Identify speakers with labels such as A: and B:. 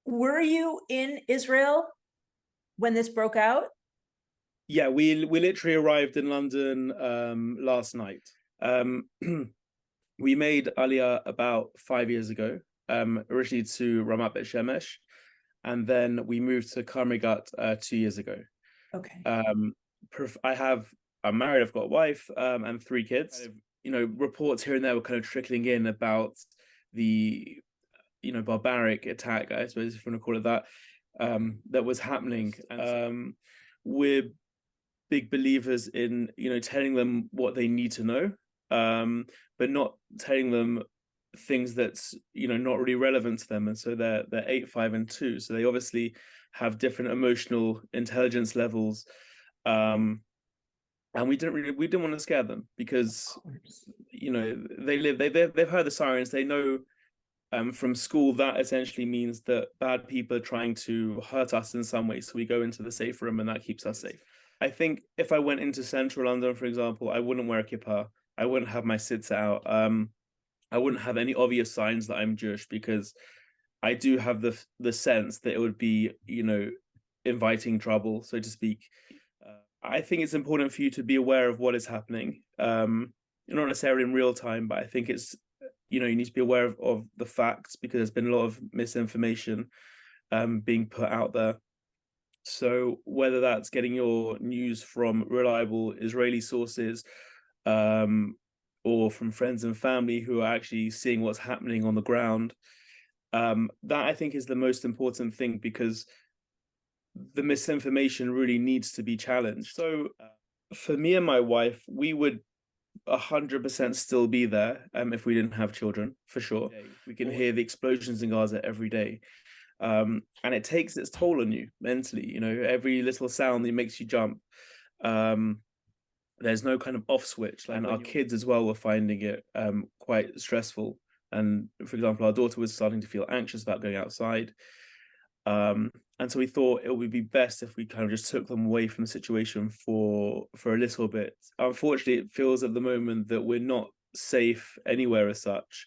A: Were you in Israel when this broke out?
B: Yeah, we literally arrived in London last night. Um, we made Aliyah about 5 years ago, originally to Ramat Bet Shemesh, and then we moved to Karmigat 2 years ago.
A: Okay.
B: Um, I have I'm married. I've got a wife and three kids. Reports here and there were kind of trickling in about the barbaric attack, I suppose if you want to call it that, that was happening. We're big believers in telling them what they need to know, but not telling them things that's not really relevant to them. And so they're 8, 5, and 2, so they obviously have different emotional intelligence levels. Um and we didn't want to scare them because they've heard the sirens. They know from school that essentially means that bad people are trying to hurt us in some way. So we go into the safe room and that keeps us safe. I think if I went into central London, for example, I wouldn't wear a kippah. I wouldn't have my sits out. I wouldn't have any obvious signs that I'm Jewish because I do have the sense that it would be, inviting trouble, so to speak. I think it's important for you to be aware of what is happening. Not necessarily in real time, but I think it's you need to be aware of the facts because there's been a lot of misinformation being put out there. So whether that's getting your news from reliable Israeli sources, um, or from friends and family who are actually seeing what's happening on the ground, that I think is the most important thing because the misinformation really needs to be challenged. So for me and my wife, we would 100% still be there if we didn't have children, for sure. We can hear the explosions in Gaza every day. And it takes its toll on you mentally. Every little sound that makes you jump. Um, there's no kind of off switch. And our kids as well were finding it quite stressful. And for example, our daughter was starting to feel anxious about going outside. And so we thought it would be best if we kind of just took them away from the situation for a little bit. Unfortunately, it feels at the moment that we're not safe anywhere as such.